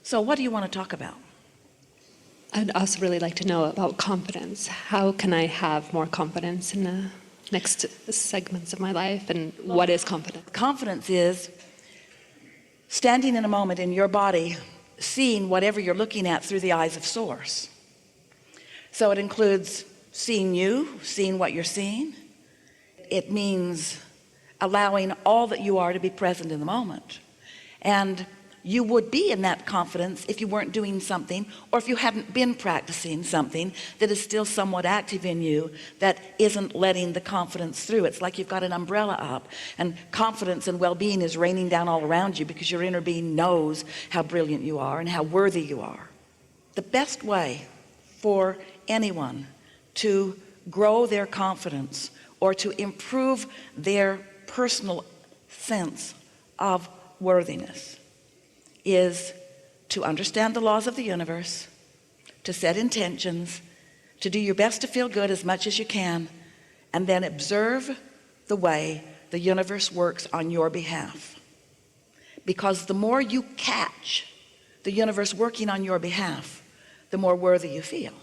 So what do you want to talk about? I'd also really like to know about confidence. How can I have more confidence in the next segments of my life, and what is confidence? Confidence is standing in a moment in your body, seeing whatever you're looking at through the eyes of Source. So it includes seeing you, seeing what you're seeing. It means allowing all that you are to be present in the moment. And you would be in that confidence if you weren't doing something, or if you hadn't been practicing something that is still somewhat active in you that isn't letting the confidence through. It's like you've got an umbrella up, and confidence and well-being is raining down all around you because your inner being knows how brilliant you are and how worthy you are. The best way for anyone to grow their confidence or to improve their personal sense of worthiness is to understand the laws of the universe, to set intentions, to do your best to feel good as much as you can, and then observe the way the universe works on your behalf. Because the more you catch the universe working on your behalf, the more worthy you feel.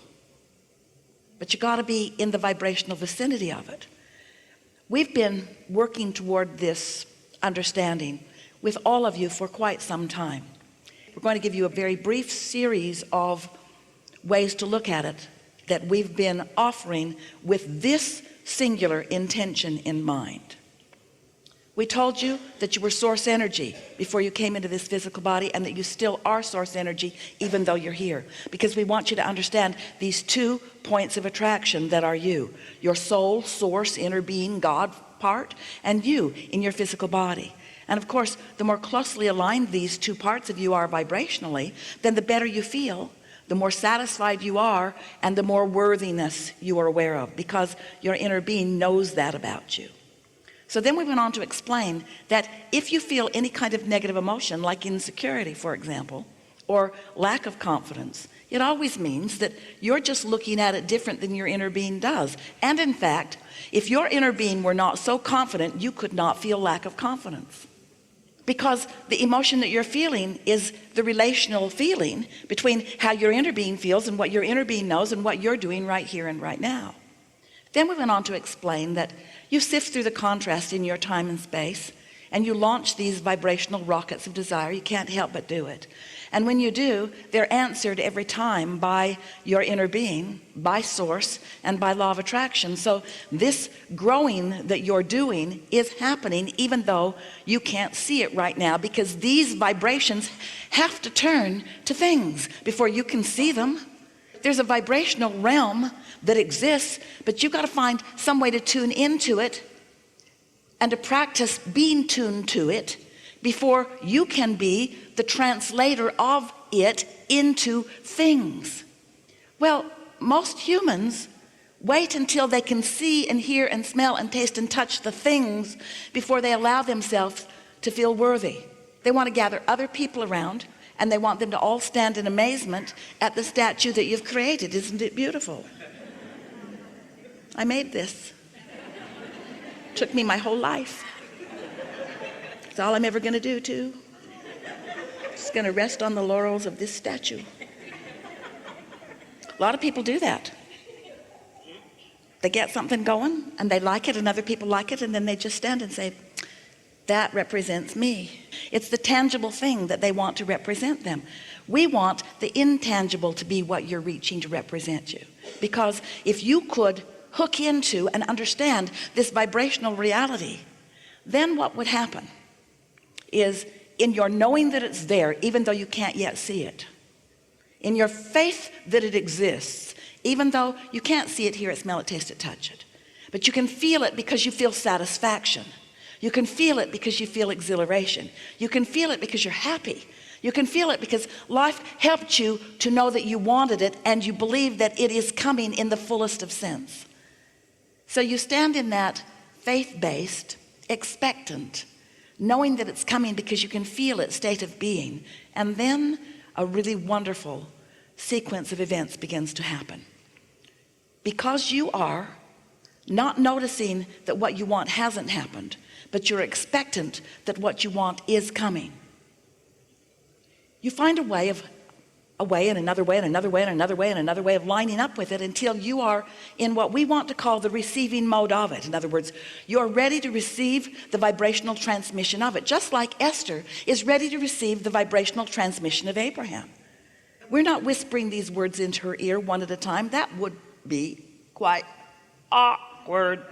But you got to be in the vibrational vicinity of it. We've been working toward this understanding with all of you for quite some time. We're going to give you a very brief series of ways to look at it that we've been offering with this singular intention in mind. We told you that you were source energy before you came into this physical body, and that you still are source energy even though you're here, because we want you to understand these 2 points of attraction that are you: your soul, source, inner being, God part, and you in your physical body. And of course, the more closely aligned these 2 parts of you are vibrationally, then the better you feel, the more satisfied you are, and the more worthiness you are aware of, because your inner being knows that about you. So then we went on to explain that if you feel any kind of negative emotion, like insecurity, for example, or lack of confidence, it always means that you're just looking at it different than your inner being does. And in fact, if your inner being were not so confident, you could not feel lack of confidence. Because the emotion that you're feeling is the relational feeling between how your inner being feels and what your inner being knows and what you're doing right here and right now. Then we went on to explain that you sift through the contrast in your time and space, and you launch these vibrational rockets of desire. You can't help but do it. And when you do, they're answered every time by your inner being, by Source, and by law of attraction. So this growing that you're doing is happening even though you can't see it right now, because these vibrations have to turn to things before you can see them. There's a vibrational realm that exists, but you've got to find some way to tune into it and to practice being tuned to it before you can be the translator of it into things. Well, most humans wait until they can see and hear and smell and taste and touch the things before they allow themselves to feel worthy. They want to gather other people around, and they want them to all stand in amazement at the statue that you've created. Isn't it beautiful? I made this. Took me my whole life. It's all I'm ever going to do too. Just going to rest on the laurels of this statue. A lot of people do that. They get something going and they like it, and other people like it, and then they just stand and say, that represents me. It's the tangible thing that they want to represent them. We want the intangible to be what you're reaching to represent you. Because if you could hook into and understand this vibrational reality, then what would happen is, in your knowing that it's there even though you can't yet see it, in your faith that it exists even though you can't see it, hear it, smell it, taste it, touch it, but you can feel it because you feel satisfaction, you can feel it because you feel exhilaration, you can feel it because you're happy, you can feel it because life helped you to know that you wanted it, and you believe that it is coming in the fullest of sense. So you stand in that faith-based, expectant, knowing that it's coming because you can feel its state of being, and then a really wonderful sequence of events begins to happen. Because you are not noticing that what you want hasn't happened, but you're expectant that what you want is coming, you find a way of a way and another way and another way and another way and another way of lining up with it until you are in what we want to call the receiving mode of it. In other words, you're ready to receive the vibrational transmission of it, just like Esther is ready to receive the vibrational transmission of Abraham. We're not whispering these words into her ear one at a time. That would be quite awkward.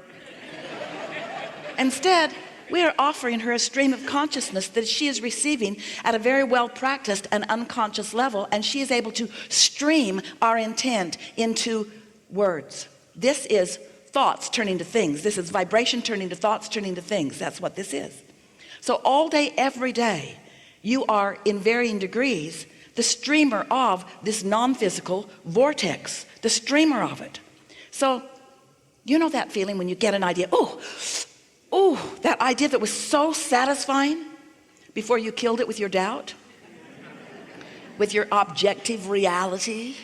Instead, we are offering her a stream of consciousness that she is receiving at a very well practiced and unconscious level, and she is able to stream our intent into words. This is thoughts turning to things. This is vibration turning to thoughts, turning to things. That's what this is. So all day, every day, you are in varying degrees the streamer of this non-physical vortex, the streamer of it. So you know that feeling when you get an idea, oh, that idea that was so satisfying before you killed it with your doubt, with your objective reality.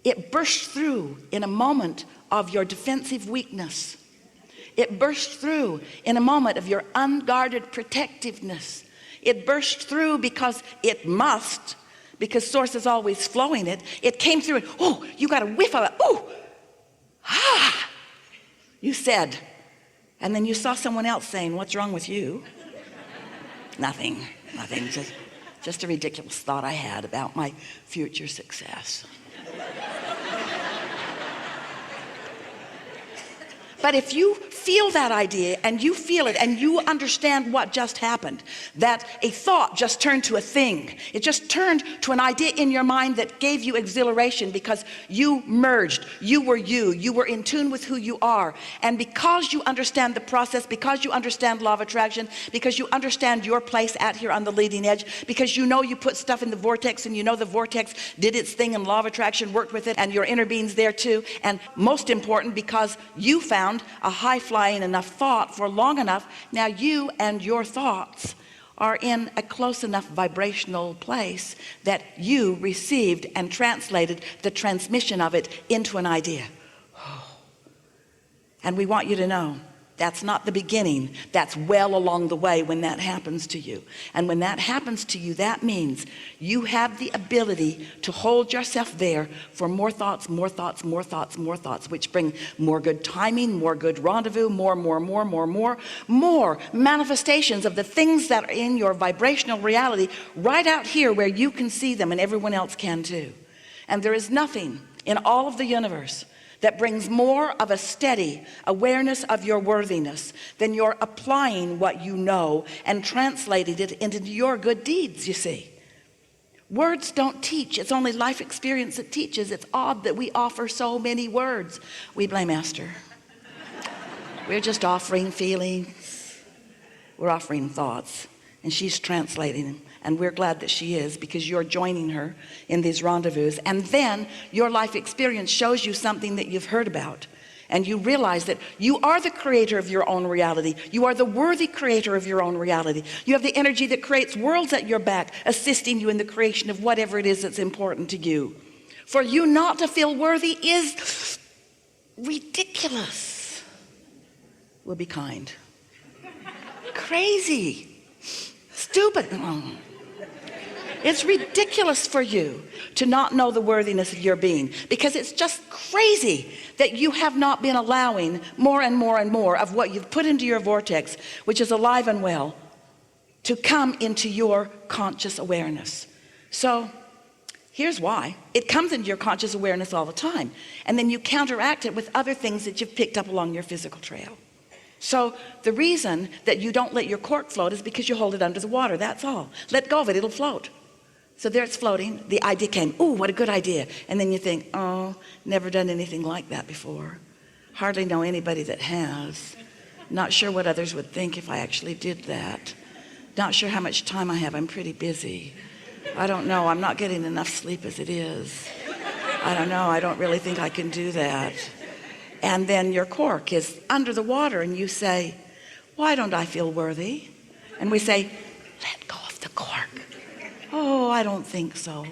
It burst through in a moment of your defensive weakness. It burst through in a moment of your unguarded protectiveness. It burst through because it must, because source is always flowing it. It came through and, oh, you got a whiff of it. Oh, you said, and then you saw someone else saying, what's wrong with you? Nothing, just a ridiculous thought I had about my future success. But if you feel that idea and you feel it and you understand what just happened, that a thought just turned to a thing. It just turned to an idea in your mind that gave you exhilaration because you merged. You were you. You were in tune with who you are. And because you understand the process, because you understand law of attraction, because you understand your place out here on the leading edge, because you know you put stuff in the vortex and you know the vortex did its thing and law of attraction worked with it and your inner being's there too. And most important, because you found a high-flying enough thought for long enough, now you and your thoughts are in a close enough vibrational place that you received and translated the transmission of it into an idea. And we want you to know that's not the beginning. That's well along the way when that happens to you. And when that happens to you, that means you have the ability to hold yourself there for more thoughts, more thoughts, more thoughts, more thoughts, which bring more good timing, more good rendezvous, more manifestations of the things that are in your vibrational reality right out here where you can see them and everyone else can too. And there is nothing in all of the universe that brings more of a steady awareness of your worthiness than you're applying what you know and translating it into your good deeds, you see. Words don't teach. It's only life experience that teaches. It's odd that we offer so many words. We blame Esther. We're just offering feelings. We're offering thoughts. And she's translating them. And we're glad that she is, because you're joining her in these rendezvous. And then your life experience shows you something that you've heard about. And you realize that you are the creator of your own reality. You are the worthy creator of your own reality. You have the energy that creates worlds at your back, assisting you in the creation of whatever it is that's important to you. For you not to feel worthy is ridiculous. We'll be kind. Crazy. Stupid. It's ridiculous for you to not know the worthiness of your being, because it's just crazy that you have not been allowing more and more and more of what you've put into your vortex, which is alive and well, to come into your conscious awareness. So here's why. It comes into your conscious awareness all the time, and then you counteract it with other things that you've picked up along your physical trail. So the reason that you don't let your cork float is because you hold it under the water. That's all. Let go of it, it'll float. So there it's floating. The idea came, oh, what a good idea. And then you think, oh, never done anything like that before. Hardly know anybody that has. Not sure what others would think if I actually did that. Not sure how much time I have. I'm pretty busy. I don't know. I'm not getting enough sleep as it is. I don't know. I don't really think I can do that. And then your cork is under the water and you say, why don't I feel worthy? And we say, let go of the cork. Oh, I don't think so.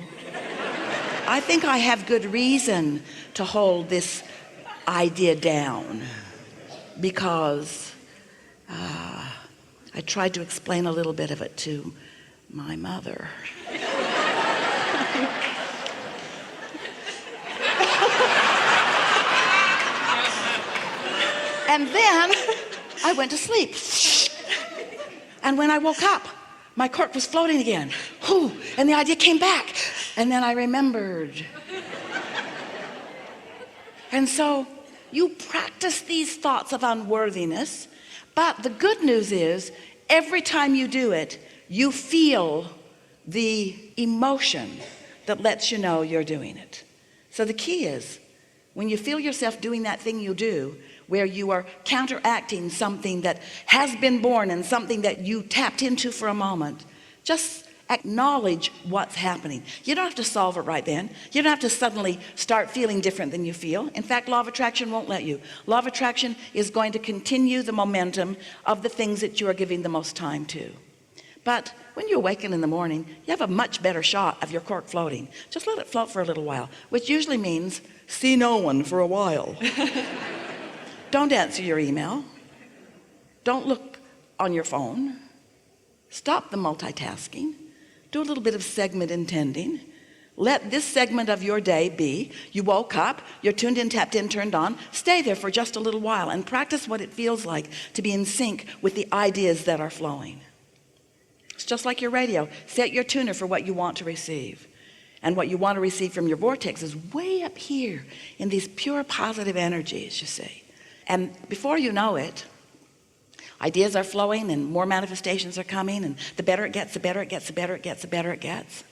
I think I have good reason to hold this idea down, because I tried to explain a little bit of it to my mother. And then I went to sleep. And when I woke up, my cork was floating again. Whew, and the idea came back. And then I remembered. And so you practice these thoughts of unworthiness, but the good news is every time you do it, you feel the emotion that lets you know you're doing it. So the key is, when you feel yourself doing that thing you do, where you are counteracting something that has been born and something that you tapped into for a moment, just acknowledge what's happening. You don't have to solve it right then. You don't have to suddenly start feeling different than you feel. In fact, law of attraction won't let you. Law of attraction is going to continue the momentum of the things that you are giving the most time to. But when you awaken in the morning, you have a much better shot of your cork floating. Just let it float for a little while, which usually means see no one for a while. Don't answer your email. Don't look on your phone. Stop the multitasking. Do a little bit of segment intending. Let this segment of your day be, you woke up, you're tuned in, tapped in, turned on. Stay there for just a little while and practice what it feels like to be in sync with the ideas that are flowing. It's just like your radio. Set your tuner for what you want to receive. And what you want to receive from your vortex is way up here in these pure positive energies, you see. And before you know it, ideas are flowing and more manifestations are coming, and the better it gets, the better it gets, the better it gets, the better it gets.